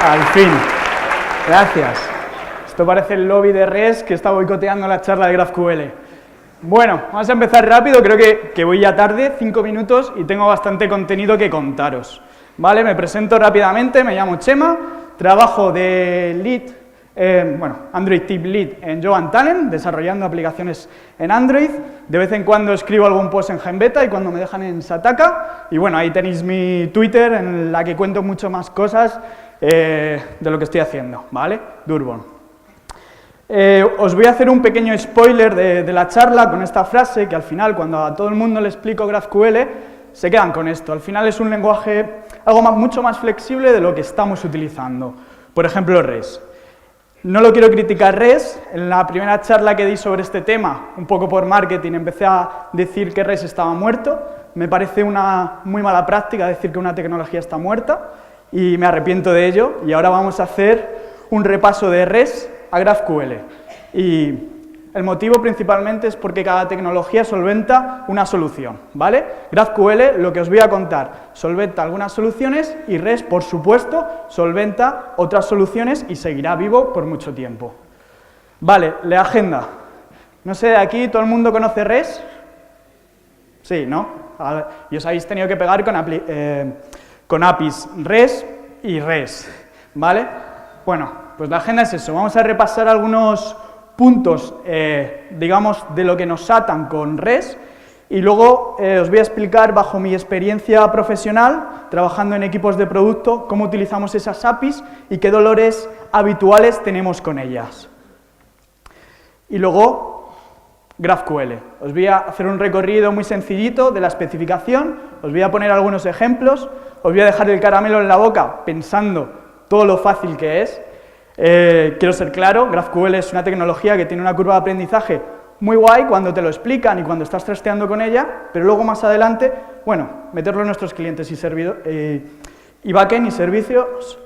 Al fin. Gracias. Esto parece el lobby de REST que está boicoteando la charla de GraphQL. Bueno, vamos a empezar rápido, creo que voy ya tarde, 5 minutos, y tengo bastante contenido que contaros. Vale, me presento rápidamente, me llamo Chema, trabajo de lead, Android Tip Lead en Jovan Talent, desarrollando aplicaciones en Android. De vez en cuando escribo algún post en GenBeta y cuando me dejan en Sataka. Y bueno, ahí tenéis mi Twitter en la que cuento mucho más cosas de lo que estoy haciendo, ¿vale? Durbon. Os voy a hacer un pequeño spoiler de la charla con esta frase que al final, cuando a todo el mundo le explico GraphQL, se quedan con esto. Al final es un lenguaje mucho más flexible de lo que estamos utilizando. Por ejemplo, REST. No lo quiero criticar REST. En la primera charla que di sobre este tema, un poco por marketing, empecé a decir que REST estaba muerto. Me parece una muy mala práctica decir que una tecnología está muerta y me arrepiento de ello. Y ahora vamos a hacer un repaso de REST a GraphQL. Y el motivo principalmente es porque cada tecnología solventa una solución, ¿vale? GraphQL, lo que os voy a contar, solventa algunas soluciones y REST, por supuesto, solventa otras soluciones y seguirá vivo por mucho tiempo. Vale, la agenda. No sé, de aquí, ¿todo el mundo conoce REST? Sí, ¿no? Y os habéis tenido que pegar con APIs REST y REST, ¿vale? Bueno, pues la agenda es eso. Vamos a repasar algunos puntos, digamos, de lo que nos atan con REST y luego os voy a explicar, bajo mi experiencia profesional, trabajando en equipos de producto, cómo utilizamos esas APIs y qué dolores habituales tenemos con ellas. Y luego, GraphQL. Os voy a hacer un recorrido muy sencillito de la especificación, os voy a poner algunos ejemplos, os voy a dejar el caramelo en la boca pensando todo lo fácil que es. Quiero ser claro, GraphQL es una tecnología que tiene una curva de aprendizaje muy guay cuando te lo explican y cuando estás trasteando con ella, pero luego más adelante, bueno, meterlo en nuestros clientes y backend y servicios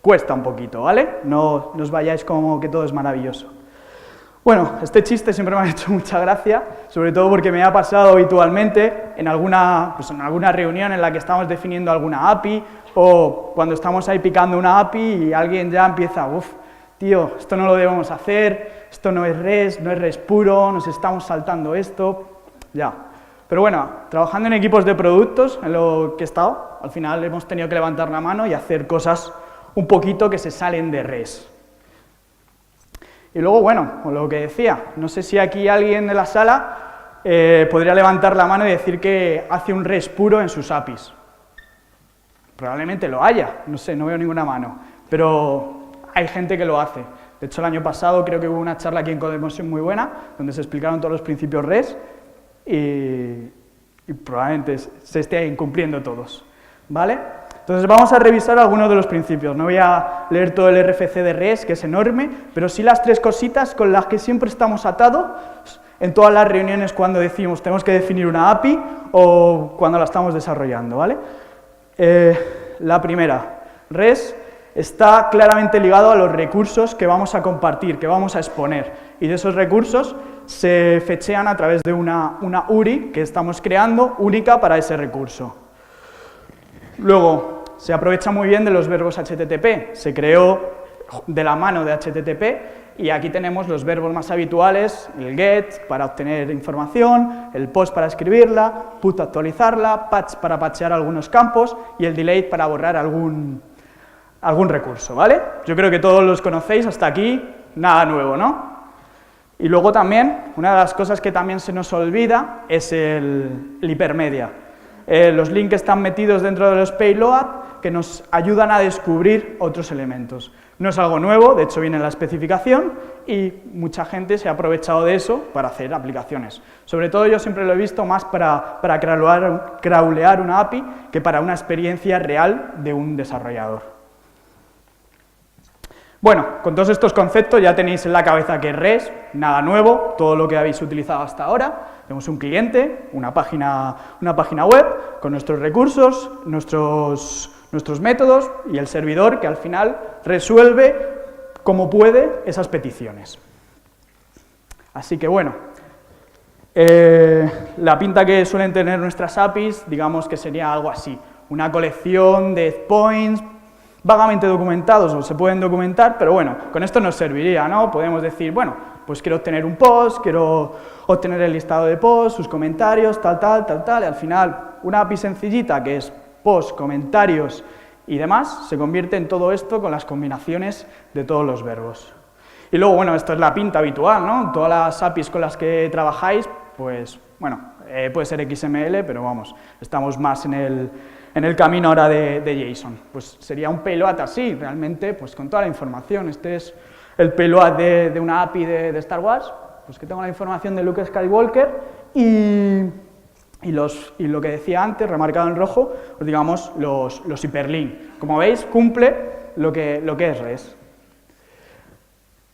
cuesta un poquito, ¿vale? No os vayáis como que todo es maravilloso. Bueno, este chiste siempre me ha hecho mucha gracia, sobre todo porque me ha pasado habitualmente en alguna reunión en la que estamos definiendo alguna API o cuando estamos ahí picando una API y alguien ya empieza, tío, esto no lo debemos hacer, esto no es REST puro, nos estamos saltando esto, ya. Pero bueno, trabajando en equipos de productos, en lo que he estado, al final hemos tenido que levantar la mano y hacer cosas un poquito que se salen de REST. Y luego, bueno, lo que decía, no sé si aquí alguien de la sala podría levantar la mano y decir que hace un REST puro en sus APIs. Probablemente lo haya, no sé, no veo ninguna mano, pero hay gente que lo hace. De hecho, el año pasado creo que hubo una charla aquí en Codemotion muy buena, donde se explicaron todos los principios REST y probablemente se estén incumpliendo todos, ¿vale? Entonces vamos a revisar algunos de los principios. No voy a leer todo el RFC de REST, que es enorme, pero sí las 3 cositas con las que siempre estamos atados en todas las reuniones cuando decimos tenemos que definir una API o cuando la estamos desarrollando, ¿vale? La primera, REST está claramente ligado a los recursos que vamos a compartir, que vamos a exponer, y de esos recursos se fechean a través de una URI que estamos creando, única para ese recurso. Luego, se aprovecha muy bien de los verbos HTTP, se creó de la mano de HTTP y aquí tenemos los verbos más habituales, el get para obtener información, el post para escribirla, put actualizarla, patch para patchear algunos campos y el delete para borrar algún recurso, ¿vale? Yo creo que todos los conocéis hasta aquí, nada nuevo, ¿no? Y luego también, una de las cosas que también se nos olvida es el hipermedia. Los links están metidos dentro de los payload que nos ayudan a descubrir otros elementos. No es algo nuevo, de hecho viene en la especificación y mucha gente se ha aprovechado de eso para hacer aplicaciones. Sobre todo yo siempre lo he visto más para crawlear una API que para una experiencia real de un desarrollador. Bueno, con todos estos conceptos ya tenéis en la cabeza que REST, nada nuevo, todo lo que habéis utilizado hasta ahora. Tenemos un cliente, una página web con nuestros recursos, nuestros métodos y el servidor que al final resuelve como puede esas peticiones. Así que bueno, la pinta que suelen tener nuestras APIs, digamos que sería algo así, una colección de endpoints vagamente documentados o se pueden documentar, pero bueno, con esto nos serviría, ¿no? Podemos decir, bueno, pues quiero obtener un post, quiero obtener el listado de posts, sus comentarios, tal, y al final una API sencillita que es post, comentarios y demás, se convierte en todo esto con las combinaciones de todos los verbos. Y luego, bueno, esto es la pinta habitual, ¿no? Todas las APIs con las que trabajáis, pues, bueno, puede ser XML, pero vamos, estamos más en el camino ahora de JSON. Pues sería un payload así, realmente, pues con toda la información. Este es el payload de una API de Star Wars, pues que tengo la información de Luke Skywalker y lo que decía antes, remarcado en rojo, pues digamos los hyperlink. Como veis, cumple lo que es REST.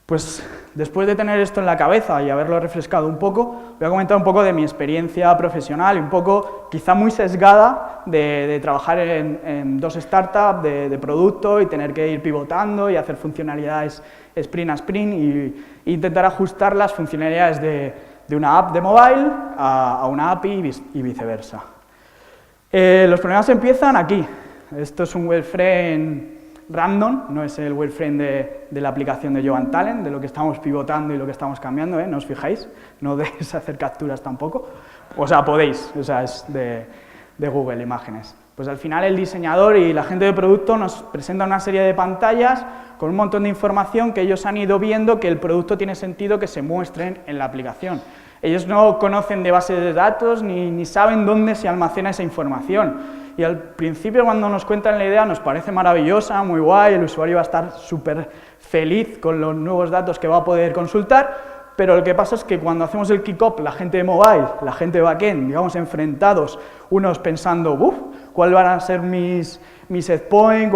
Pues después de tener esto en la cabeza y haberlo refrescado un poco, voy a comentar un poco de mi experiencia profesional y un poco, quizá muy sesgada, de trabajar en dos startups de producto y tener que ir pivotando y hacer funcionalidades sprint a sprint e intentar ajustar las funcionalidades de una app de mobile a una API y viceversa. Los problemas empiezan aquí. Esto es un wireframe random, no es el wireframe de la aplicación de Joan Talent, de lo que estamos pivotando y lo que estamos cambiando, no os fijáis, no debéis hacer capturas tampoco, o sea, podéis, o sea, es de Google Imágenes. Pues al final el diseñador y la gente de producto nos presentan una serie de pantallas con un montón de información que ellos han ido viendo que el producto tiene sentido que se muestren en la aplicación. Ellos no conocen de bases de datos ni saben dónde se almacena esa información. Y al principio, cuando nos cuentan la idea, nos parece maravillosa, muy guay, el usuario va a estar súper feliz con los nuevos datos que va a poder consultar, pero lo que pasa es que cuando hacemos el kick-off, la gente de mobile, la gente de backend, digamos, enfrentados, unos pensando, ¿cuáles van a ser mis set point,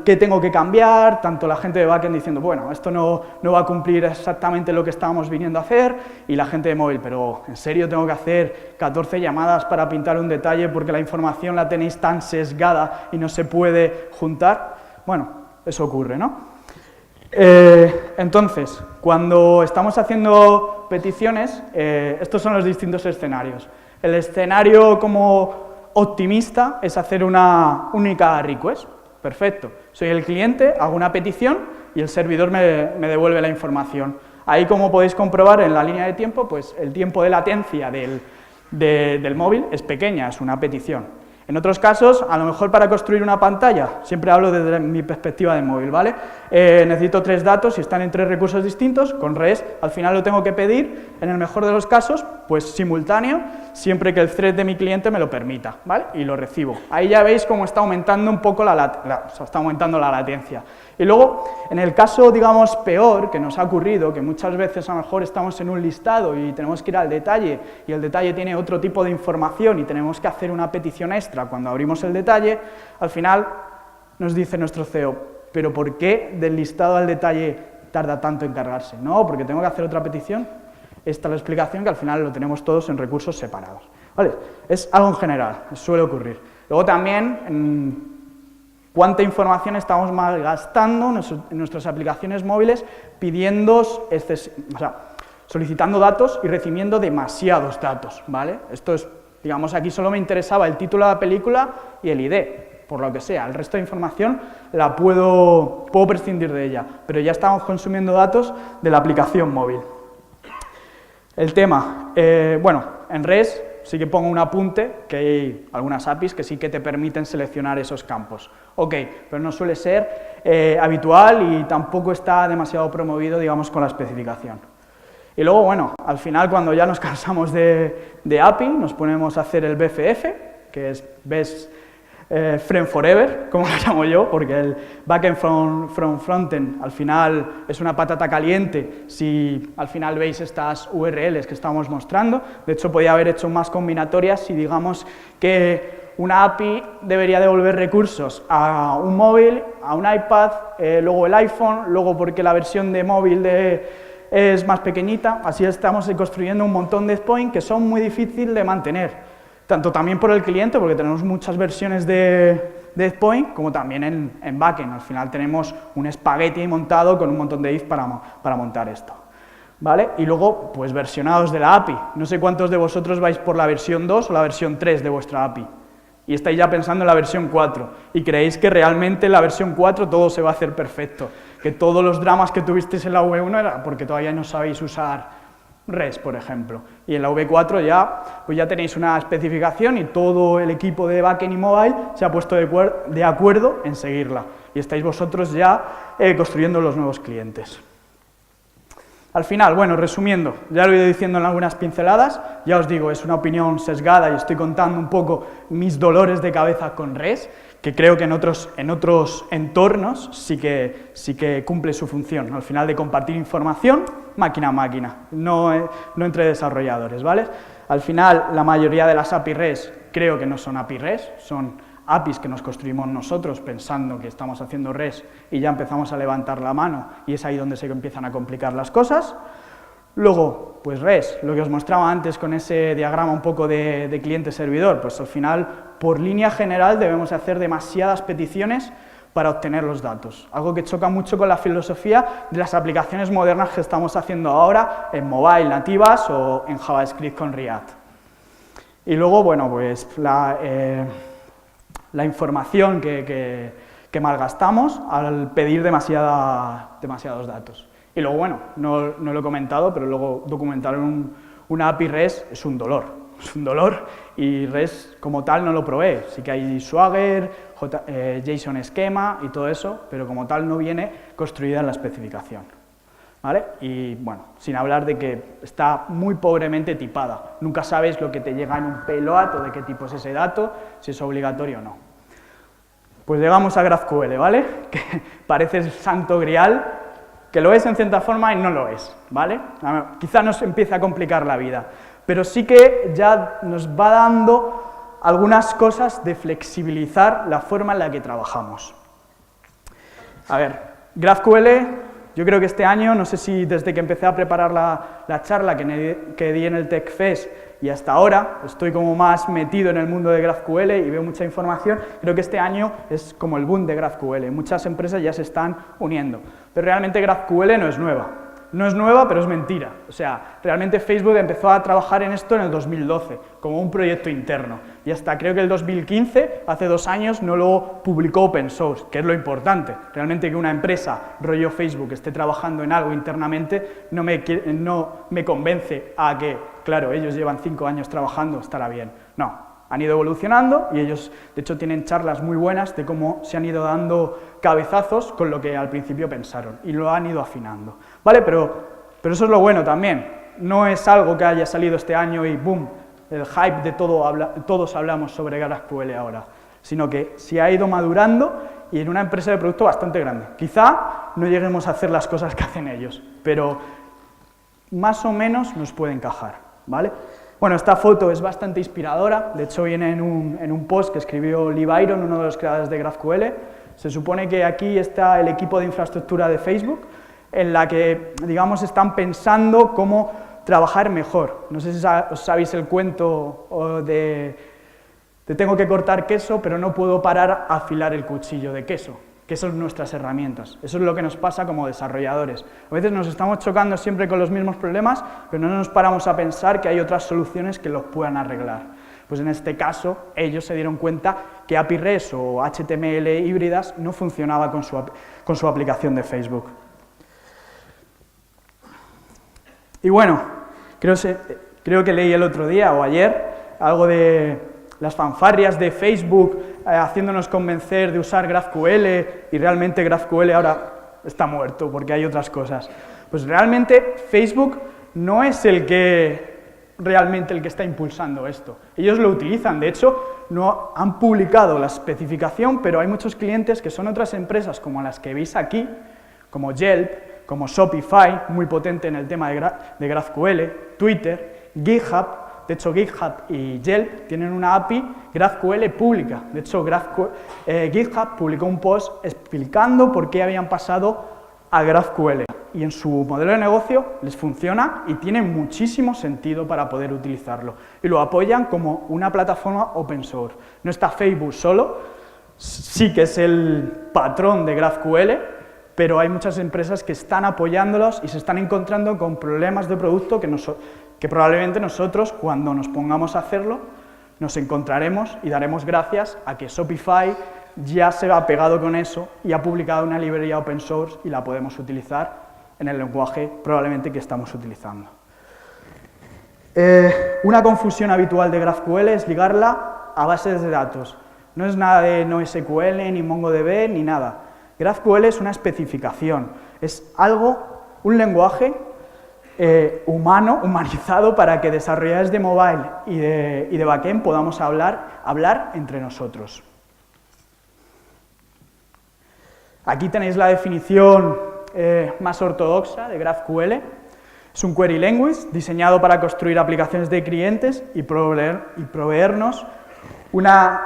qué tengo que cambiar? Tanto la gente de backend diciendo, bueno, esto no va a cumplir exactamente lo que estábamos viniendo a hacer, y la gente de móvil, pero ¿en serio tengo que hacer 14 llamadas para pintar un detalle porque la información la tenéis tan sesgada y no se puede juntar? Bueno, eso ocurre, ¿no? Entonces, cuando estamos haciendo peticiones, estos son los distintos escenarios. El escenario como optimista es hacer una única request. Perfecto, soy el cliente, hago una petición y el servidor me devuelve la información. Ahí, como podéis comprobar en la línea de tiempo, pues el tiempo de latencia del móvil es pequeña, es una petición. En otros casos, a lo mejor para construir una pantalla, siempre hablo desde mi perspectiva de móvil, ¿vale? Necesito 3 datos y están en 3 recursos distintos, con REST al final lo tengo que pedir, en el mejor de los casos, pues simultáneo, siempre que el thread de mi cliente me lo permita, ¿vale? Y lo recibo. Ahí ya veis cómo está aumentando un poco está aumentando la latencia. Y luego, en el caso, digamos, peor, que nos ha ocurrido, que muchas veces a lo mejor estamos en un listado y tenemos que ir al detalle, y el detalle tiene otro tipo de información y tenemos que hacer una petición extra cuando abrimos el detalle, al final nos dice nuestro CEO, ¿pero por qué del listado al detalle tarda tanto en cargarse? No, porque tengo que hacer otra petición. Esta es la explicación, que al final lo tenemos todos en recursos separados. ¿Vale? Es algo en general, suele ocurrir. Luego también, cuánta información estamos malgastando en nuestras aplicaciones móviles solicitando datos y recibiendo demasiados datos, ¿vale? Esto es, digamos, aquí solo me interesaba el título de la película y el ID, por lo que sea. El resto de información la puedo prescindir de ella, pero ya estamos consumiendo datos de la aplicación móvil. El tema, bueno, en REST sí que pongo un apunte, que hay algunas APIs que sí que te permiten seleccionar esos campos. Ok, pero no suele ser habitual y tampoco está demasiado promovido, digamos, con la especificación. Y luego, bueno, al final, cuando ya nos cansamos de API, nos ponemos a hacer el BFF, que es Best Friend Forever, como lo llamo yo, porque el backend from frontend al final es una patata caliente si al final veis estas URLs que estamos mostrando. De hecho, podía haber hecho más combinatorias si digamos que una API debería devolver recursos a un móvil, a un iPad, luego el iPhone, luego porque la versión de móvil es más pequeñita. Así estamos construyendo un montón de endpoints que son muy difíciles de mantener. Tanto también por el cliente, porque tenemos muchas versiones de endpoint, como también en backend. Al final tenemos un espagueti montado con un montón de if para montar esto, ¿vale? Y luego, pues versionados de la API. No sé cuántos de vosotros vais por la versión 2 o la versión 3 de vuestra API. y estáis ya pensando en la versión 4 y creéis que realmente en la versión 4 todo se va a hacer perfecto, que todos los dramas que tuvisteis en la V1 era porque todavía no sabéis usar REST, por ejemplo, y en la V4 ya, pues ya tenéis una especificación y todo el equipo de backend y mobile se ha puesto de acuerdo en seguirla y estáis vosotros ya construyendo los nuevos clientes. Al final, bueno, resumiendo, ya lo he ido diciendo en algunas pinceladas, ya os digo, es una opinión sesgada y estoy contando un poco mis dolores de cabeza con REST, que creo que en otros entornos sí que cumple su función, al final de compartir información máquina a máquina, no entre desarrolladores, ¿vale? Al final, la mayoría de las API REST creo que no son API REST, son APIs que nos construimos nosotros pensando que estamos haciendo REST y ya empezamos a levantar la mano y es ahí donde se empiezan a complicar las cosas. Luego, pues REST, lo que os mostraba antes con ese diagrama un poco de cliente-servidor, pues al final, por línea general, debemos hacer demasiadas peticiones para obtener los datos, algo que choca mucho con la filosofía de las aplicaciones modernas que estamos haciendo ahora en mobile nativas o en JavaScript con React. Y luego, bueno, pues la información que malgastamos al pedir demasiados datos. Y luego, bueno, no lo he comentado, pero luego documentar una API REST es un dolor y REST como tal no lo probé. Sí que hay Swagger, JSON esquema y todo eso, pero como tal no viene construida en la especificación, ¿vale? Y bueno, sin hablar de que está muy pobremente tipada. Nunca sabes lo que te llega en un payload o de qué tipo es ese dato, si es obligatorio o no. Pues llegamos a GraphQL, ¿vale? Que parece el santo grial, que lo es en cierta forma y no lo es, ¿vale? Quizá nos empiece a complicar la vida, pero sí que ya nos va dando algunas cosas de flexibilizar la forma en la que trabajamos. A ver, GraphQL, yo creo que este año, no sé si desde que empecé a preparar la charla que di en el TechFest y hasta ahora, estoy como más metido en el mundo de GraphQL y veo mucha información, creo que este año es como el boom de GraphQL, muchas empresas ya se están uniendo, pero realmente GraphQL no es nueva. No es nueva, pero es mentira. O sea, realmente Facebook empezó a trabajar en esto en el 2012, como un proyecto interno. Y hasta creo que el 2015, hace 2 años, no lo publicó open source, que es lo importante. Realmente que una empresa, rollo Facebook, esté trabajando en algo internamente, no me convence a que, claro, ellos llevan 5 años trabajando, estará bien. No. Han ido evolucionando y ellos, de hecho, tienen charlas muy buenas de cómo se han ido dando cabezazos con lo que al principio pensaron y lo han ido afinando, ¿vale? Pero eso es lo bueno también, no es algo que haya salido este año y ¡boom!, el hype de todos hablamos sobre GraphQL ahora, sino que se ha ido madurando y en una empresa de producto bastante grande. Quizá no lleguemos a hacer las cosas que hacen ellos, pero más o menos nos puede encajar, ¿vale? Bueno, esta foto es bastante inspiradora, de hecho viene en un post que escribió Lee Byron, uno de los creadores de GraphQL. Se supone que aquí está el equipo de infraestructura de Facebook, en la que, digamos, están pensando cómo trabajar mejor. No sé si os sabéis el cuento de tengo que cortar queso, pero no puedo parar a afilar el cuchillo de queso, que son nuestras herramientas. Eso es lo que nos pasa como desarrolladores. A veces nos estamos chocando siempre con los mismos problemas, pero no nos paramos a pensar que hay otras soluciones que los puedan arreglar. Pues en este caso, ellos se dieron cuenta que API REST o HTML híbridas no funcionaba con su aplicación de Facebook. Y bueno, creo que leí el otro día o ayer algo de las fanfarrias de Facebook haciéndonos convencer de usar GraphQL y realmente GraphQL ahora está muerto porque hay otras cosas. Pues realmente Facebook no es realmente el que está impulsando esto. Ellos lo utilizan, de hecho, no han publicado la especificación, pero hay muchos clientes que son otras empresas como las que veis aquí, como Yelp, como Shopify, muy potente en el tema de GraphQL, Twitter, GitHub. De hecho, GitHub y Yelp tienen una API GraphQL pública. De hecho, GitHub publicó un post explicando por qué habían pasado a GraphQL. Y en su modelo de negocio les funciona y tiene muchísimo sentido para poder utilizarlo. Y lo apoyan como una plataforma open source. No está Facebook solo, sí que es el patrón de GraphQL, pero hay muchas empresas que están apoyándolos y se están encontrando con problemas de producto que probablemente nosotros, cuando nos pongamos a hacerlo, nos encontraremos y daremos gracias a que Shopify ya se ha pegado con eso y ha publicado una librería open source y la podemos utilizar en el lenguaje probablemente que estamos utilizando. Una confusión habitual de GraphQL es ligarla a bases de datos. No es nada de NoSQL, ni MongoDB, ni nada. GraphQL es una especificación, es algo, un lenguaje humanizado para que desarrolladores de mobile y de backend podamos hablar entre nosotros. Aquí tenéis la definición más ortodoxa de GraphQL. Es un query language diseñado para construir aplicaciones de clientes y proveernos una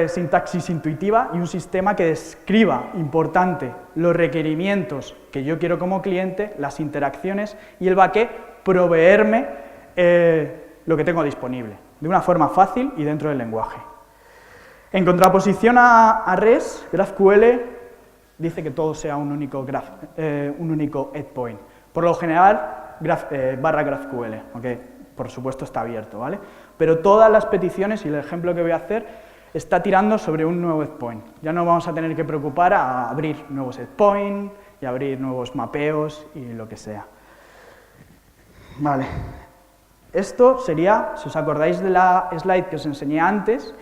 sintaxis intuitiva y un sistema que describa, importante, los requerimientos que yo quiero como cliente, las interacciones y el backend proveerme lo que tengo disponible, de una forma fácil y dentro del lenguaje. En contraposición a REST, GraphQL dice que todo sea un único endpoint. Por lo general, barra GraphQL, aunque por supuesto está abierto, ¿vale? Pero todas las peticiones, y el ejemplo que voy a hacer, está tirando sobre un nuevo endpoint. Ya no vamos a tener que preocupar a abrir nuevos endpoints y abrir nuevos mapeos y lo que sea. Vale. Esto sería, si os acordáis de la slide que os enseñé antes,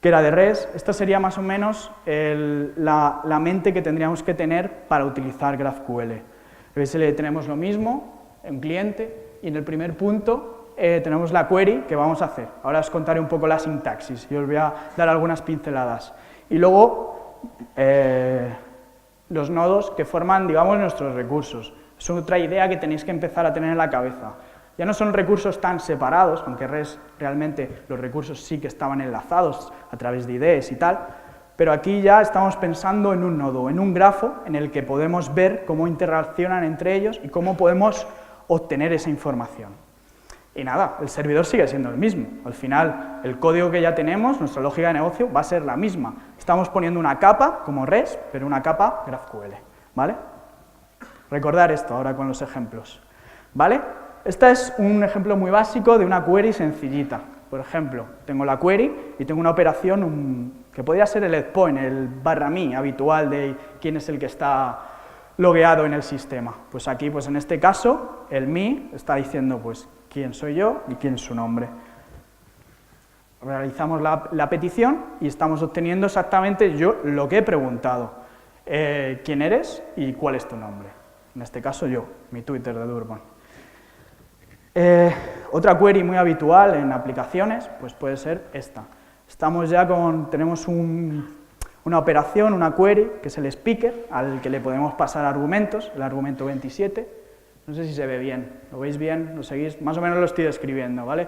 que era de REST, esta sería más o menos la mente que tendríamos que tener para utilizar GraphQL. En RSL tenemos lo mismo, un cliente, y en el primer punto tenemos la query que vamos a hacer. Ahora os contaré un poco la sintaxis y os voy a dar algunas pinceladas. Y luego los nodos que forman, digamos, nuestros recursos. Es otra idea que tenéis que empezar a tener en la cabeza. Ya no son recursos tan separados, aunque REST realmente los recursos sí que estaban enlazados a través de IDEs y tal, pero aquí ya estamos pensando en un nodo, en un grafo en el que podemos ver cómo interaccionan entre ellos y cómo podemos obtener esa información. Y nada, el servidor sigue siendo el mismo. Al final, el código que ya tenemos, nuestra lógica de negocio, va a ser la misma. Estamos poniendo una capa, como REST, pero una capa GraphQL, ¿vale? Recordar esto ahora con los ejemplos, ¿vale? Este es un ejemplo muy básico de una query sencillita. Por ejemplo, tengo la query y tengo una operación que podría ser el endpoint, el /me habitual de quién es el que está logueado en el sistema. Pues aquí, pues en este caso, el me está diciendo pues quién soy yo y quién es su nombre. Realizamos la petición y estamos obteniendo exactamente yo lo que he preguntado. ¿Quién eres y cuál es tu nombre? En este caso yo, mi Twitter de Durban. Otra query muy habitual en aplicaciones pues puede ser esta. Tenemos una operación, una query, que es el speaker, al que le podemos pasar argumentos, el argumento 27. No sé si se ve bien, ¿lo veis bien? ¿Lo seguís? Más o menos lo estoy describiendo, ¿vale?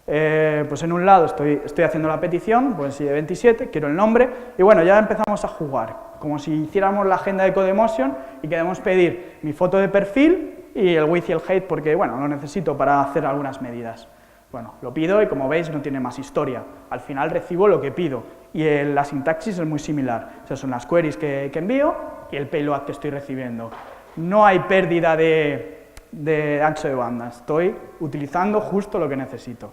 Pues en un lado estoy haciendo la petición, pues si de 27, quiero el nombre, y bueno, ya empezamos a jugar, como si hiciéramos la agenda de CodeMotion y queremos pedir mi foto de perfil y el width y el height, porque bueno, lo necesito para hacer algunas medidas. Bueno, lo pido y como veis no tiene más historia. Al final recibo lo que pido y la sintaxis es muy similar. O sea, son las queries que envío y el payload que estoy recibiendo. No hay pérdida de ancho de banda, estoy utilizando justo lo que necesito.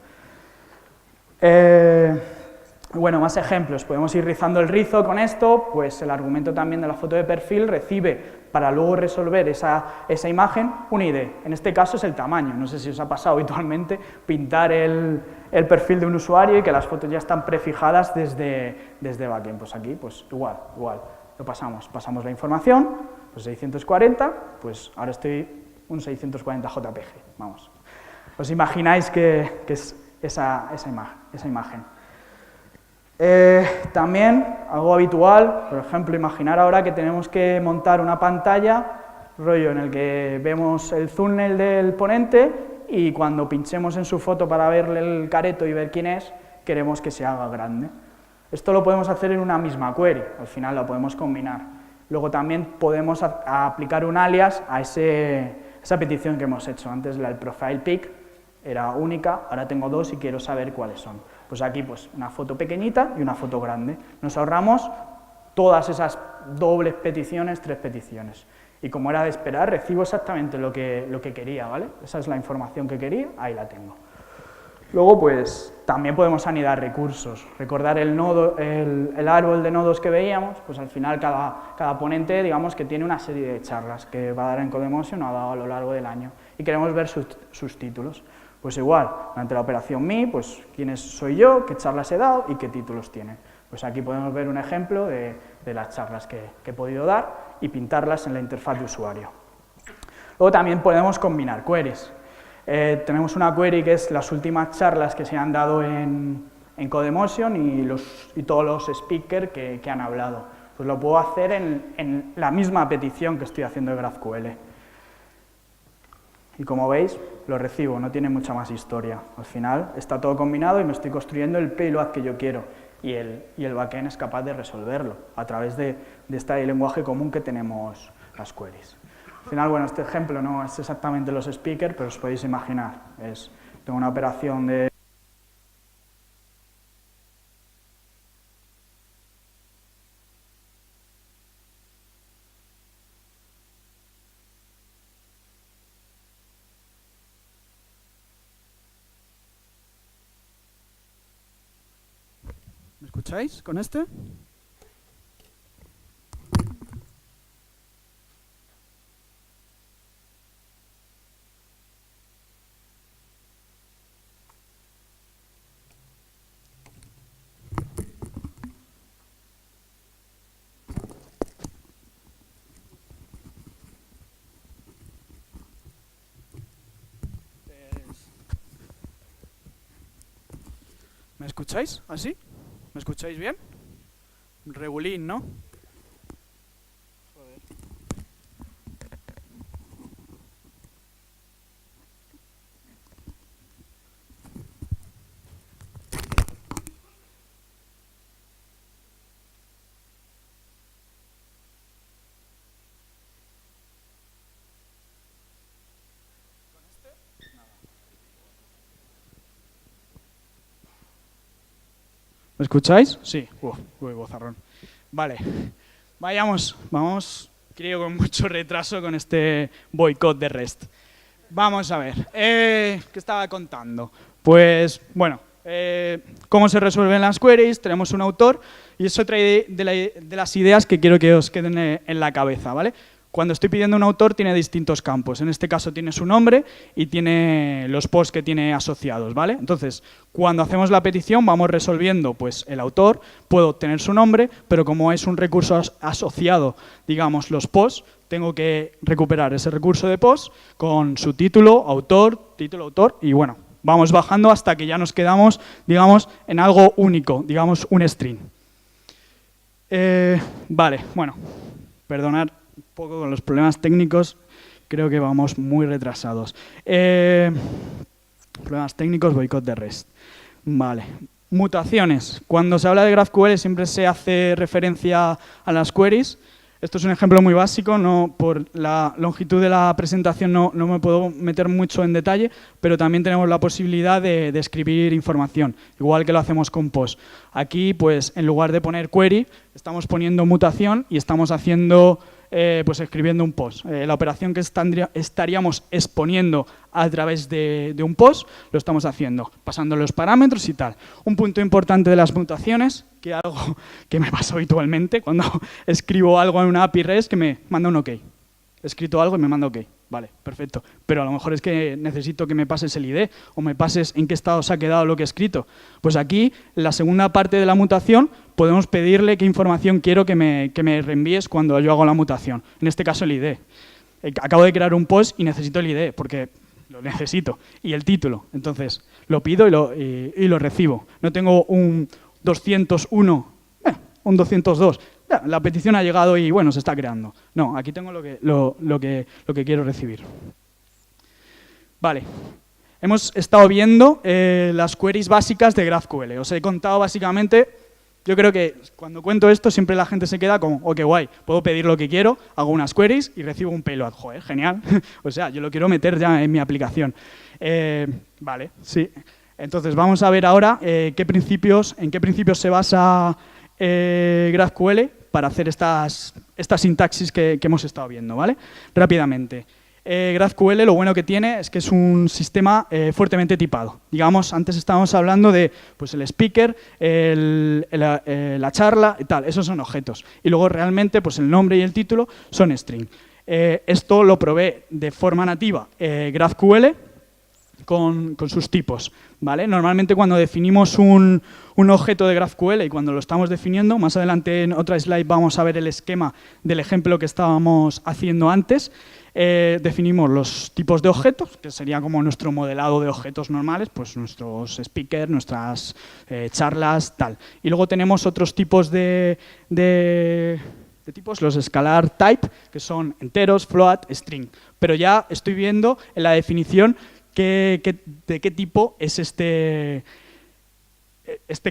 Bueno, más ejemplos, podemos ir rizando el rizo con esto, pues el argumento también de la foto de perfil recibe, para luego resolver esa imagen, un ID. En este caso es el tamaño, no sé si os ha pasado habitualmente pintar el perfil de un usuario y que las fotos ya están prefijadas desde backend. Pues aquí, pues igual, lo pasamos la información, pues 640, pues ahora estoy un 640 JPG, vamos. ¿Os imagináis que es esa imagen? También, algo habitual, por ejemplo, imaginar ahora que tenemos que montar una pantalla, rollo en el que vemos el thumbnail del ponente y cuando pinchemos en su foto para verle el careto y ver quién es, queremos que se haga grande. Esto lo podemos hacer en una misma query, al final la podemos combinar. Luego también podemos aplicar un alias a esa petición que hemos hecho. Antes el profile pic era única, ahora tengo dos y quiero saber cuáles son. Pues aquí pues una foto pequeñita y una foto grande. Nos ahorramos todas esas dobles peticiones, 3 peticiones. Y como era de esperar, recibo exactamente lo que quería, ¿vale? Esa es la información que quería, ahí la tengo. Luego, pues, también podemos anidar recursos. Recordar el nodo, el árbol de nodos que veíamos, pues al final cada ponente, digamos, que tiene una serie de charlas que va a dar en Codemotion o ha dado a lo largo del año, y queremos ver sus títulos. Pues igual, durante la operación me, pues quién soy yo, qué charlas he dado y qué títulos tienen. Pues aquí podemos ver un ejemplo de las charlas que he podido dar y pintarlas en la interfaz de usuario. Luego también podemos combinar queries. Tenemos una query que es las últimas charlas que se han dado en Codemotion y todos los speakers que han hablado. Pues lo puedo hacer en la misma petición que estoy haciendo de GraphQL. Y como veis, lo recibo, no tiene mucha más historia. Al final está todo combinado y me estoy construyendo el payload que yo quiero. Y el backend es capaz de resolverlo a través de este lenguaje común que tenemos las queries. Al final, bueno, este ejemplo no es exactamente los speakers, pero os podéis imaginar. Tengo una operación de... ¿Me escucháis con este? ¿Me escucháis así? ¿Me escucháis bien? Regulín, ¿no? Joder. ¿Me escucháis? Sí. Uy, bozarrón. Vale. Vamos, creo con mucho retraso con este boicot de REST. Vamos a ver. ¿Qué estaba contando? Pues, bueno, cómo se resuelven las queries, tenemos un autor y es otra de las ideas que quiero que os queden en la cabeza, ¿vale? Cuando estoy pidiendo un autor tiene distintos campos. En este caso tiene su nombre y tiene los posts que tiene asociados, ¿vale? Entonces, cuando hacemos la petición vamos resolviendo pues, el autor, puedo obtener su nombre, pero como es un recurso asociado, digamos, los posts, tengo que recuperar ese recurso de post con su título, autor, y bueno, vamos bajando hasta que ya nos quedamos, digamos, en algo único, digamos, un string. Vale, bueno, perdonad un poco con los problemas técnicos, creo que vamos muy retrasados. Problemas técnicos, boicot de REST. Vale. Mutaciones. Cuando se habla de GraphQL siempre se hace referencia a las queries. Esto es un ejemplo muy básico, no, por la longitud de la presentación no me puedo meter mucho en detalle, pero también tenemos la posibilidad de escribir información, igual que lo hacemos con post. Aquí, pues, en lugar de poner query, estamos poniendo mutación y estamos haciendo, pues, escribiendo un post. La operación que estaríamos exponiendo a través de un post, lo estamos haciendo, pasando los parámetros y tal. Un punto importante de las mutaciones, que algo que me pasa habitualmente cuando escribo algo en una API REST que me manda un OK. He escrito algo y me manda OK. Vale, perfecto. Pero a lo mejor es que necesito que me pases el ID o me pases en qué estado se ha quedado lo que he escrito. Pues aquí, en la segunda parte de la mutación, podemos pedirle qué información quiero que me reenvíes cuando yo hago la mutación. En este caso, el ID. Acabo de crear un post y necesito el ID porque lo necesito. Y el título. Entonces, lo pido y lo recibo. No tengo un 201, un 202. La petición ha llegado y, bueno, se está creando. No, aquí tengo lo que quiero recibir. Vale. Hemos estado viendo las queries básicas de GraphQL. Os he contado básicamente, yo creo que cuando cuento esto siempre la gente se queda como, oh, qué guay, puedo pedir lo que quiero, hago unas queries y recibo un payload. Joder, genial. O sea, yo lo quiero meter ya en mi aplicación. Vale, sí. Entonces, vamos a ver ahora en qué principios se basa GraphQL para hacer esta sintaxis que hemos estado viendo, ¿vale? Rápidamente. GraphQL lo bueno que tiene es que es un sistema fuertemente tipado. Digamos, antes estábamos hablando de pues, el speaker, la charla y tal, esos son objetos. Y luego realmente pues, el nombre y el título son string. Esto lo provee de forma nativa GraphQL con sus tipos, ¿vale? Normalmente cuando definimos un objeto de GraphQL y cuando lo estamos definiendo, más adelante en otra slide vamos a ver el esquema del ejemplo que estábamos haciendo antes, definimos los tipos de objetos, que sería como nuestro modelado de objetos normales, pues nuestros speakers, nuestras charlas, tal. Y luego tenemos otros tipos de tipos, los scalar type, que son enteros, float, string. Pero ya estoy viendo en la definición de qué tipo es este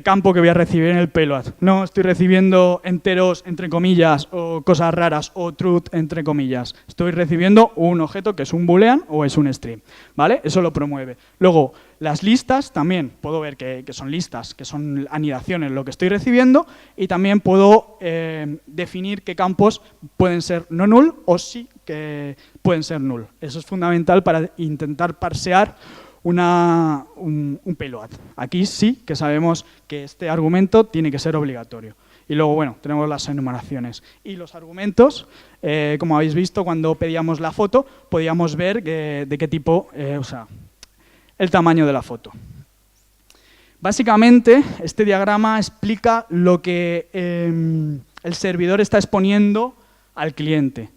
campo que voy a recibir en el payload. No estoy recibiendo enteros, entre comillas, o cosas raras, o truth, entre comillas. Estoy recibiendo un objeto que es un boolean o es un string, ¿vale? Eso lo promueve. Luego, las listas también puedo ver que son listas, que son anidaciones lo que estoy recibiendo, y también puedo definir qué campos pueden ser no null o sí que pueden ser null. Eso es fundamental para intentar parsear un payload. Aquí sí que sabemos que este argumento tiene que ser obligatorio. Y luego, bueno, tenemos las enumeraciones. Y los argumentos, como habéis visto, cuando pedíamos la foto, podíamos ver de qué tipo, o sea, el tamaño de la foto. Básicamente, este diagrama explica lo que el servidor está exponiendo al cliente.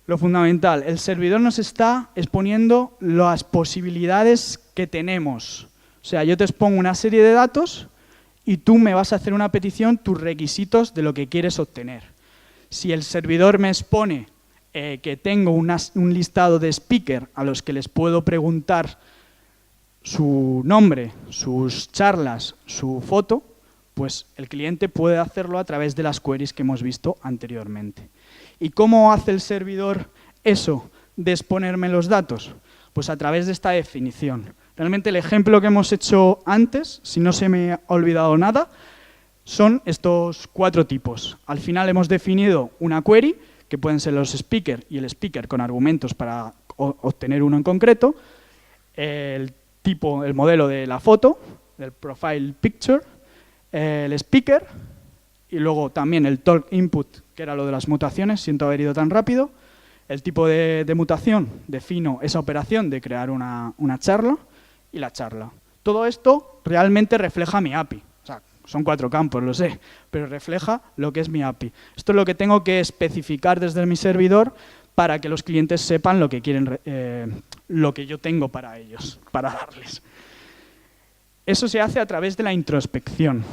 Lo fundamental, el servidor nos está exponiendo las posibilidades que tenemos. O sea, yo te expongo una serie de datos y tú me vas a hacer una petición, tus requisitos de lo que quieres obtener. Si el servidor me expone que tengo un listado de speaker a los que les puedo preguntar su nombre, sus charlas, su foto, pues el cliente puede hacerlo a través de las queries que hemos visto anteriormente. ¿Y cómo hace el servidor eso de exponerme los datos? Pues a través de esta definición. Realmente el ejemplo que hemos hecho antes, si no se me ha olvidado nada, son estos 4 tipos. Al final hemos definido una query, que pueden ser los speakers y el speaker con argumentos para obtener uno en concreto, el tipo, el modelo de la foto, del profile picture, el speaker, y luego también el talk input, que era lo de las mutaciones, siento haber ido tan rápido. El tipo de mutación, defino esa operación de crear una charla y la charla. Todo esto realmente refleja mi API. O sea, son 4 campos, lo sé, pero refleja lo que es mi API. Esto es lo que tengo que especificar desde mi servidor para que los clientes sepan lo que quieren, lo que yo tengo para ellos, para darles. Eso se hace a través de la introspección.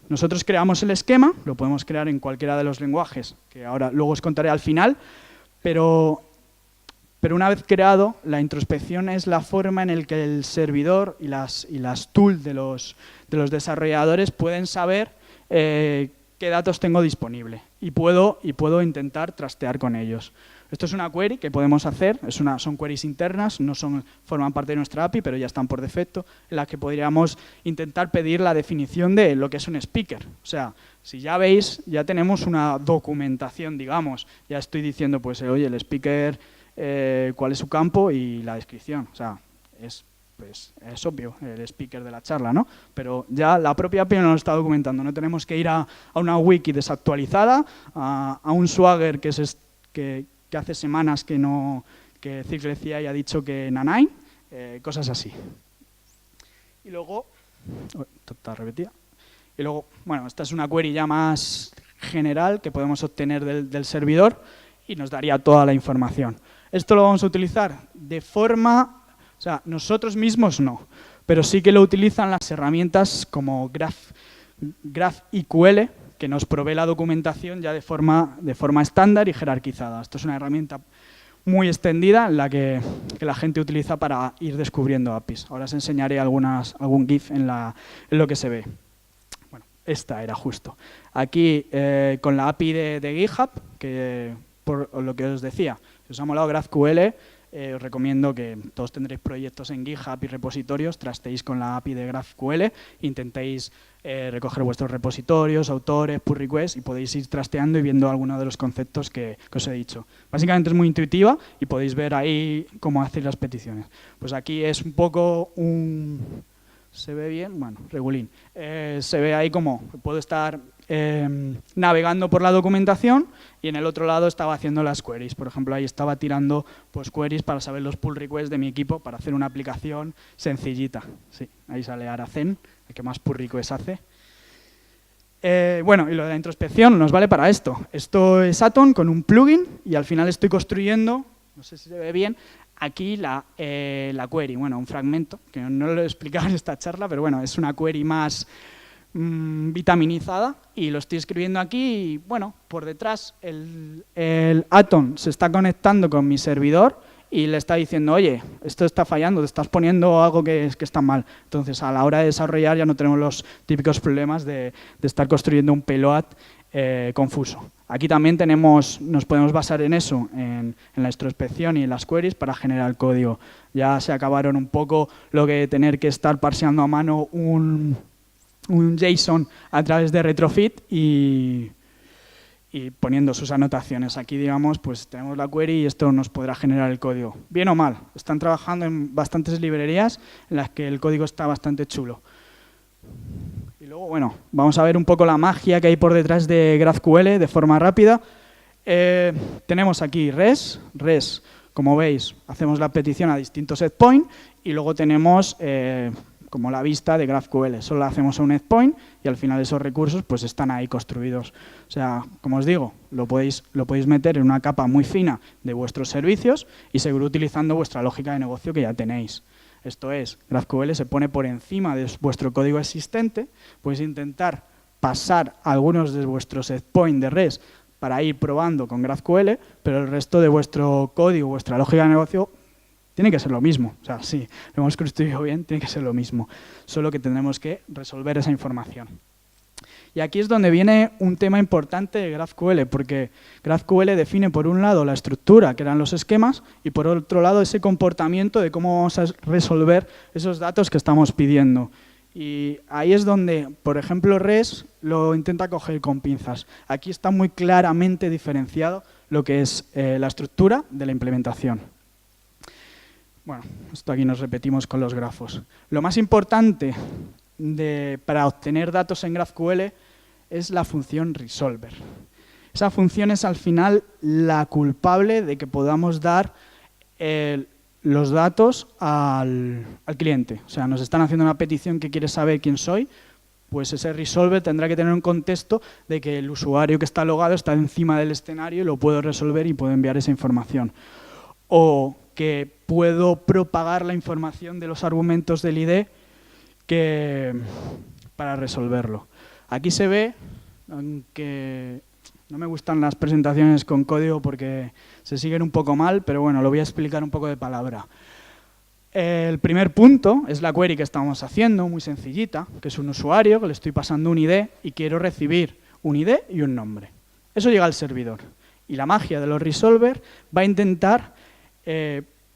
Nosotros creamos el esquema, lo podemos crear en cualquiera de los lenguajes, que ahora luego os contaré al final, pero una vez creado, la introspección es la forma en la que el servidor y las tools de los desarrolladores pueden saber qué datos tengo disponible y puedo intentar trastear con ellos. Esto es una query que podemos hacer, son queries internas, no forman parte de nuestra API, pero ya están por defecto, en las que podríamos intentar pedir la definición de lo que es un speaker. O sea, si ya veis, ya tenemos una documentación, digamos. Ya estoy diciendo, pues, oye, el speaker, cuál es su campo y la descripción. O sea, es obvio, el speaker de la charla, ¿no? Pero ya la propia API nos lo está documentando. No tenemos que ir a una wiki desactualizada, a un Swagger que hace semanas que Zig CI ha dicho que Nanai, cosas así. Y luego, está repetida. Y luego, bueno, esta es una query ya más general que podemos obtener del servidor y nos daría toda la información. Esto lo vamos a utilizar de forma, o sea, nosotros mismos no, pero sí que lo utilizan las herramientas como GraphQL, que nos provee la documentación ya de forma estándar y jerarquizada. Esto es una herramienta muy extendida en la que la gente utiliza para ir descubriendo APIs. Ahora os enseñaré algún GIF en lo que se ve. Bueno, esta era justo. Aquí, con la API de GitHub, que por lo que os decía, si os ha molado GraphQL, os recomiendo que todos tendréis proyectos en GitHub y repositorios, trasteéis con la API de GraphQL, intentéis recoger vuestros repositorios, autores, pull requests y podéis ir trasteando y viendo algunos de los conceptos que os he dicho. Básicamente es muy intuitiva y podéis ver ahí cómo hacer las peticiones. Pues aquí es un poco un... ¿Se ve bien? Bueno, regulín. Se ve ahí como puedo estar navegando por la documentación y en el otro lado estaba haciendo las queries. Por ejemplo, ahí estaba tirando pues, queries para saber los pull requests de mi equipo para hacer una aplicación sencillita. Sí, ahí sale Aracen, el que más pull requests hace. Bueno, y lo de la introspección nos vale para esto. Esto es Atom con un plugin y al final estoy construyendo, no sé si se ve bien, aquí la query, bueno, un fragmento, que no lo he explicado en esta charla, pero bueno, es una query más vitaminizada y lo estoy escribiendo aquí y, bueno, por detrás el Atom se está conectando con mi servidor y le está diciendo, oye, esto está fallando, te estás poniendo algo que está mal. Entonces, a la hora de desarrollar ya no tenemos los típicos problemas de estar construyendo un payload confuso. Aquí también nos podemos basar en eso, en la introspección y en las queries para generar el código. Ya se acabaron un poco lo que tener que estar parseando a mano un JSON a través de retrofit y poniendo sus anotaciones. Aquí, digamos, pues tenemos la query y esto nos podrá generar el código. Bien o mal, están trabajando en bastantes librerías en las que el código está bastante chulo. Y luego, bueno, vamos a ver un poco la magia que hay por detrás de GraphQL de forma rápida. Tenemos aquí res, como veis, hacemos la petición a distintos endpoints y luego tenemos como la vista de GraphQL. Solo hacemos a un endpoint y al final esos recursos pues están ahí construidos. O sea, como os digo, lo podéis meter en una capa muy fina de vuestros servicios y seguir utilizando vuestra lógica de negocio que ya tenéis. Esto es, GraphQL se pone por encima de vuestro código existente, podéis intentar pasar algunos de vuestros endpoints de REST para ir probando con GraphQL, pero el resto de vuestro código, vuestra lógica de negocio, tiene que ser lo mismo. O sea, si lo hemos construido bien, tiene que ser lo mismo. Solo que tendremos que resolver esa información. Y aquí es donde viene un tema importante de GraphQL, porque GraphQL define por un lado la estructura, que eran los esquemas, y por otro lado ese comportamiento de cómo vamos a resolver esos datos que estamos pidiendo. Y ahí es donde, por ejemplo, REST lo intenta coger con pinzas. Aquí está muy claramente diferenciado lo que es la estructura de la implementación. Bueno, esto aquí nos repetimos con los grafos. Lo más importante para obtener datos en GraphQL es la función resolver. Esa función es al final la culpable de que podamos dar los datos al cliente. O sea, nos están haciendo una petición que quiere saber quién soy, pues ese resolver tendrá que tener un contexto de que el usuario que está logado está encima del escenario y lo puedo resolver y puedo enviar esa información. O que puedo propagar la información de los argumentos del ID para resolverlo. Aquí se ve, aunque no me gustan las presentaciones con código porque se siguen un poco mal, pero bueno, lo voy a explicar un poco de palabra. El primer punto es la query que estamos haciendo, muy sencillita, que es un usuario, que le estoy pasando un ID y quiero recibir un ID y un nombre. Eso llega al servidor. Y la magia de los resolver va a intentar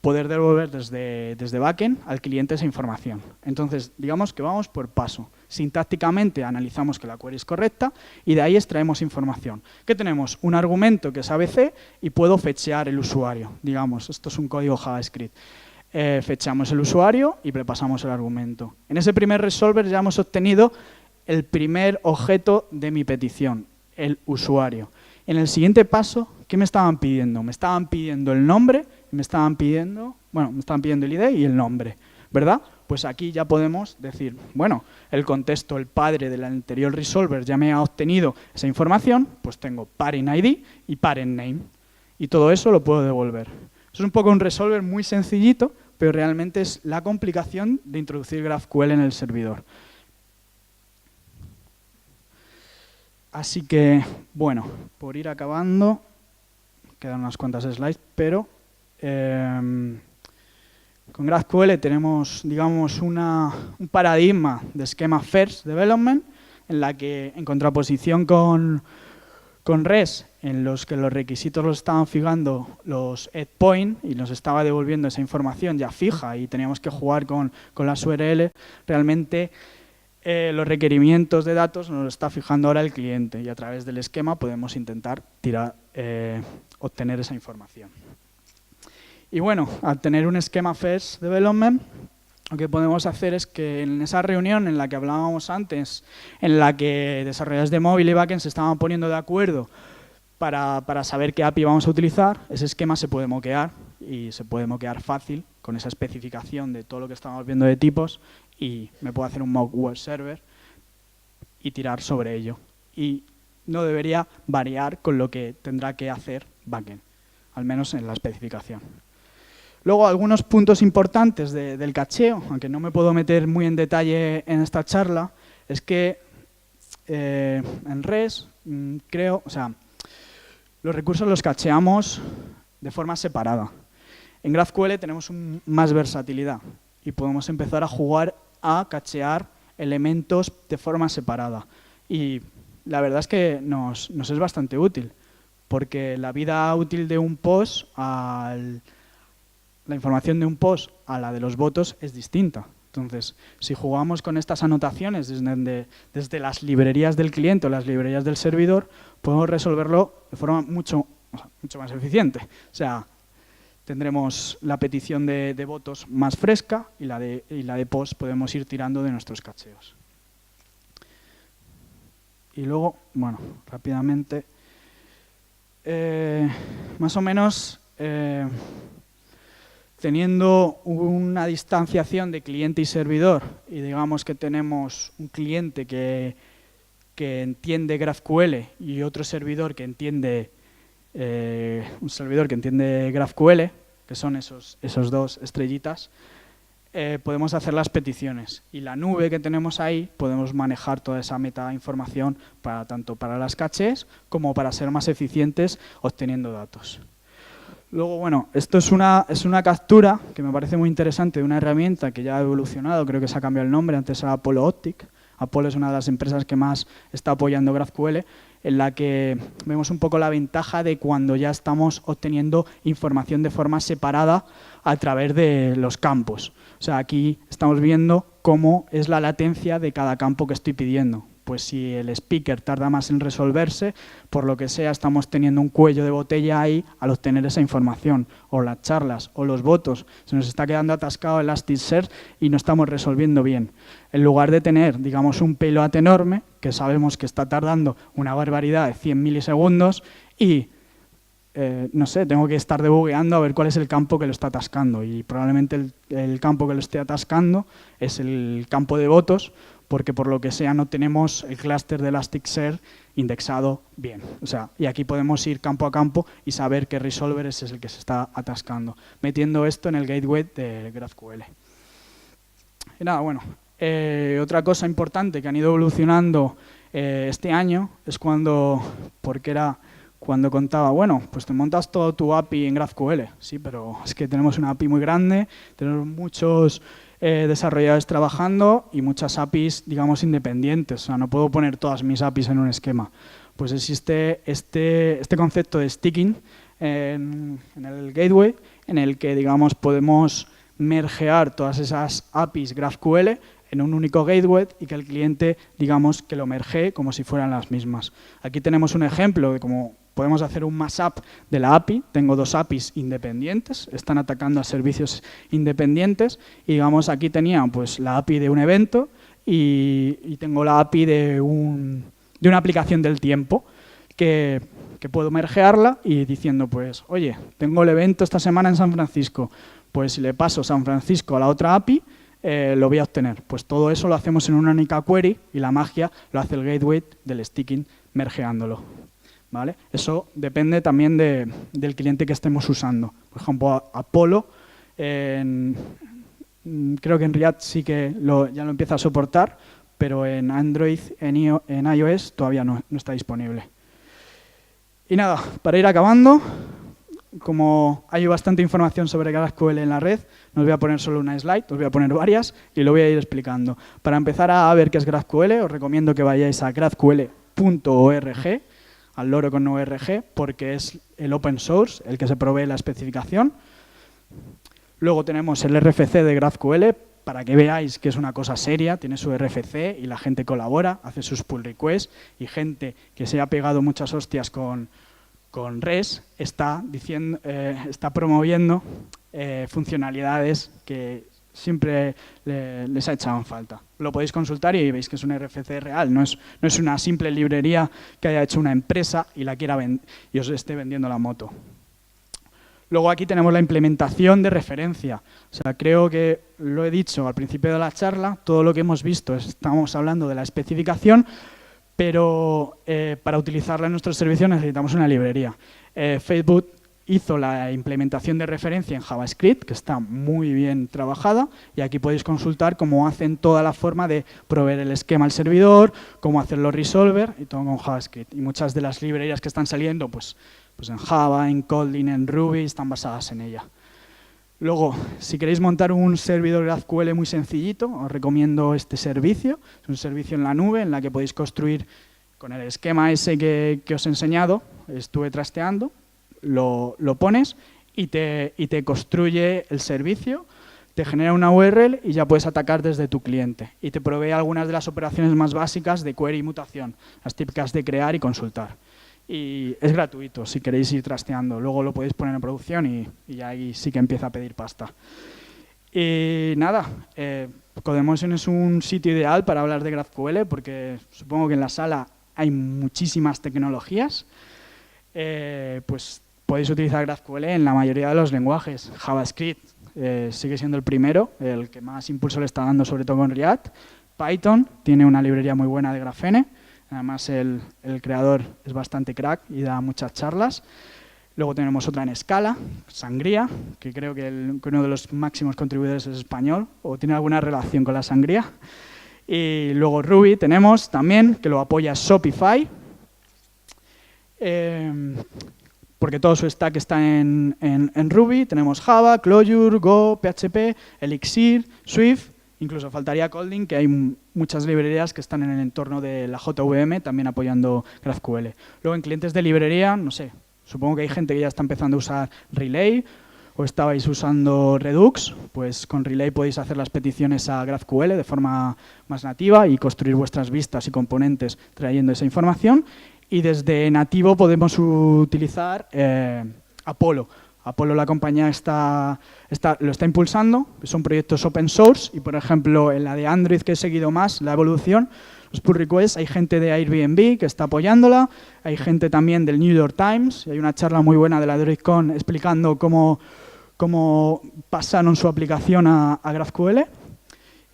poder devolver desde backend al cliente esa información. Entonces, digamos que vamos por paso. Sintácticamente analizamos que la query es correcta y de ahí extraemos información. ¿Qué tenemos? Un argumento que es ABC y puedo fetchear el usuario. Digamos, esto es un código JavaScript. Fechamos el usuario y prepasamos el argumento. En ese primer resolver ya hemos obtenido el primer objeto de mi petición, el usuario. En el siguiente paso, ¿qué me estaban pidiendo? Me estaban pidiendo el nombre, me estaban pidiendo el ID y el nombre, ¿verdad? Pues aquí ya podemos decir, bueno, el contexto, el padre del anterior resolver ya me ha obtenido esa información, pues tengo parent ID y parent name. Y todo eso lo puedo devolver. Eso es un poco un resolver muy sencillito, pero realmente es la complicación de introducir GraphQL en el servidor. Así que, bueno, por ir acabando, quedan unas cuantas slides, pero con GraphQL tenemos, digamos, un paradigma de esquema First Development, en la que, en contraposición con con REST, en los que los requisitos los estaban fijando los endpoint y nos estaba devolviendo esa información ya fija y teníamos que jugar con las URL, realmente los requerimientos de datos nos los está fijando ahora el cliente y a través del esquema podemos intentar obtener esa información. Y bueno, al tener un esquema First Development, lo que podemos hacer es que en esa reunión en la que hablábamos antes, en la que desarrolladores de móvil y backend se estaban poniendo de acuerdo para saber qué API vamos a utilizar, ese esquema se puede moquear y se puede moquear fácil con esa especificación de todo lo que estamos viendo de tipos y me puedo hacer un mock web server y tirar sobre ello. Y no debería variar con lo que tendrá que hacer backend, al menos en la especificación. Luego, algunos puntos importantes del cacheo, aunque no me puedo meter muy en detalle en esta charla, es que en REST, los recursos los cacheamos de forma separada. En GraphQL tenemos más versatilidad y podemos empezar a jugar a cachear elementos de forma separada. Y la verdad es que nos es bastante útil, porque la vida útil de un post la información de un post a la de los votos es distinta. Entonces, si jugamos con estas anotaciones desde las librerías del cliente o las librerías del servidor, podemos resolverlo de forma mucho más eficiente. O sea, tendremos la petición de votos más fresca y la de post podemos ir tirando de nuestros cacheos. Y luego, bueno, rápidamente, más o menos teniendo una distanciación de cliente y servidor y digamos que tenemos un cliente que entiende GraphQL y otro servidor que entiende GraphQL, que son esos dos estrellitas, podemos hacer las peticiones y la nube que tenemos ahí podemos manejar toda esa meta información tanto para las cachés como para ser más eficientes obteniendo datos. Luego, bueno, esto es una captura que me parece muy interesante de una herramienta que ya ha evolucionado, creo que se ha cambiado el nombre, antes era Apollo Optic. Apollo es una de las empresas que más está apoyando GraphQL, en la que vemos un poco la ventaja de cuando ya estamos obteniendo información de forma separada a través de los campos. O sea, aquí estamos viendo cómo es la latencia de cada campo que estoy pidiendo. Pues si el speaker tarda más en resolverse, por lo que sea, estamos teniendo un cuello de botella ahí al obtener esa información. O las charlas o los votos, se nos está quedando atascado Elasticsearch y no estamos resolviendo bien. En lugar de tener, digamos, un payload enorme, que sabemos que está tardando una barbaridad de 100 milisegundos y, no sé, tengo que estar debugueando a ver cuál es el campo que lo está atascando. Y probablemente el campo que lo esté atascando es el campo de votos, porque por lo que sea no tenemos el clúster de Elasticsearch indexado bien. O sea, y aquí podemos ir campo a campo y saber qué resolver es el que se está atascando, metiendo esto en el gateway de GraphQL. Y nada, bueno, otra cosa importante que han ido evolucionando este año es cuando contaba, bueno, pues te montas todo tu API en GraphQL. Sí, pero es que tenemos una API muy grande, tenemos muchos desarrolladores trabajando y muchas APIs, digamos, independientes. O sea, no puedo poner todas mis APIs en un esquema. Pues existe este concepto de sticking en el gateway, en el que, digamos, podemos mergear todas esas APIs GraphQL en un único gateway y que el cliente, digamos, que lo mergee como si fueran las mismas. Aquí tenemos un ejemplo de cómo podemos hacer un mashup de la API. Tengo dos APIs independientes, están atacando a servicios independientes y, digamos, aquí tenía pues la API de un evento y tengo la API de una aplicación del tiempo que puedo mergearla y diciendo, pues, oye, tengo el evento esta semana en San Francisco, pues si le paso San Francisco a la otra API, lo voy a obtener. Pues todo eso lo hacemos en una única query y la magia lo hace el gateway del sticking mergeándolo. ¿Vale? Eso depende también del cliente que estemos usando. Por ejemplo, Apollo, creo que en React sí que ya lo empieza a soportar, pero en Android, en iOS todavía no está disponible. Y nada, para ir acabando, como hay bastante información sobre GraphQL en la red, no os voy a poner solo una slide, os voy a poner varias y lo voy a ir explicando. Para empezar a ver qué es GraphQL, os recomiendo que vayáis a graphql.org. al loro con ORG, porque es el open source el que se provee la especificación. Luego tenemos el RFC de GraphQL, para que veáis que es una cosa seria, tiene su RFC y la gente colabora, hace sus pull requests y gente que se ha pegado muchas hostias con REST está promoviendo funcionalidades que siempre les ha echado en falta. Lo podéis consultar y veis que es un RFC real, no es una simple librería que haya hecho una empresa y la quiera y os esté vendiendo la moto. Luego aquí tenemos la implementación de referencia. O sea, creo que lo he dicho al principio de la charla, todo lo que hemos visto, estamos hablando de la especificación, pero para utilizarla en nuestro servicio necesitamos una librería. Facebook hizo la implementación de referencia en JavaScript, que está muy bien trabajada, y aquí podéis consultar cómo hacen toda la forma de proveer el esquema al servidor, cómo hacerlo resolver, y todo con JavaScript. Y muchas de las librerías que están saliendo, pues en Java, en Kotlin, en Ruby, están basadas en ella. Luego, si queréis montar un servidor GraphQL muy sencillito, os recomiendo este servicio. Es un servicio en la nube en la que podéis construir con el esquema ese que os he enseñado. Estuve trasteando, lo pones y te construye el servicio, te genera una URL y ya puedes atacar desde tu cliente. Y te provee algunas de las operaciones más básicas de query y mutación, las típicas de crear y consultar. Y es gratuito si queréis ir trasteando. Luego lo podéis poner en producción y ahí sí que empieza a pedir pasta. Y nada, Codemotion es un sitio ideal para hablar de GraphQL porque supongo que en la sala hay muchísimas tecnologías. Pues podéis utilizar GraphQL en la mayoría de los lenguajes. JavaScript sigue siendo el primero, el que más impulso le está dando, sobre todo con React. Python tiene una librería muy buena de Grafene. Además, el creador es bastante crack y da muchas charlas. Luego tenemos otra en Scala, Sangría, que creo que uno de los máximos contribuidores es español o tiene alguna relación con la sangría. Y luego Ruby tenemos también, que lo apoya Shopify, porque todo su stack está en Ruby. Tenemos Java, Clojure, Go, PHP, Elixir, Swift. Incluso faltaría Kotlin, que hay muchas librerías que están en el entorno de la JVM también apoyando GraphQL. Luego en clientes de librería, no sé, supongo que hay gente que ya está empezando a usar Relay o estabais usando Redux, pues con Relay podéis hacer las peticiones a GraphQL de forma más nativa y construir vuestras vistas y componentes trayendo esa información. Y desde nativo podemos utilizar Apollo. Apollo, la compañía, lo está impulsando, son proyectos open source y, por ejemplo, en la de Android que he seguido más, la evolución, los pull requests, hay gente de Airbnb que está apoyándola, hay gente también del New York Times, y hay una charla muy buena de la DroidCon explicando cómo pasaron su aplicación a GraphQL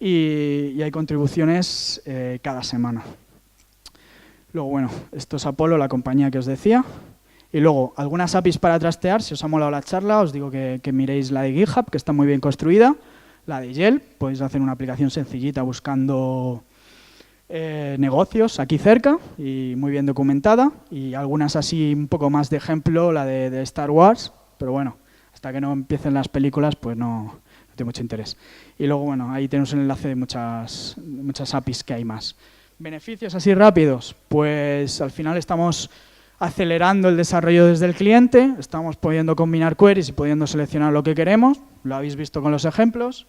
y hay contribuciones cada semana. Luego, bueno, esto es Apollo, la compañía que os decía. Y luego, algunas APIs para trastear. Si os ha molado la charla, os digo que miréis la de GitHub, que está muy bien construida. La de Yelp, podéis hacer una aplicación sencillita buscando negocios aquí cerca y muy bien documentada. Y algunas así un poco más de ejemplo, la de Star Wars. Pero bueno, hasta que no empiecen las películas, pues no tiene mucho interés. Y luego, bueno, ahí tenemos el enlace de muchas APIs que hay más. ¿Beneficios así rápidos? Pues al final estamos acelerando el desarrollo desde el cliente, estamos pudiendo combinar queries y pudiendo seleccionar lo que queremos, lo habéis visto con los ejemplos.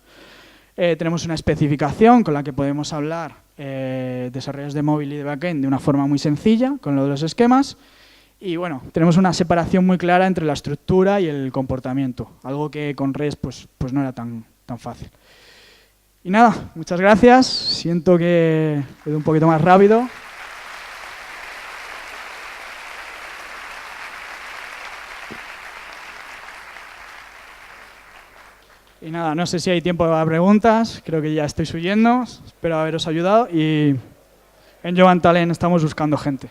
Tenemos una especificación con la que podemos hablar desarrollos de móvil y de backend de una forma muy sencilla, con lo de los esquemas. Y bueno, tenemos una separación muy clara entre la estructura y el comportamiento, algo que con REST pues no era tan fácil. Y nada, muchas gracias, siento que he ido un poquito más rápido. Y nada, no sé si hay tiempo para preguntas, creo que ya estoy huyendo, espero haberos ayudado y en Jovan Talent estamos buscando gente.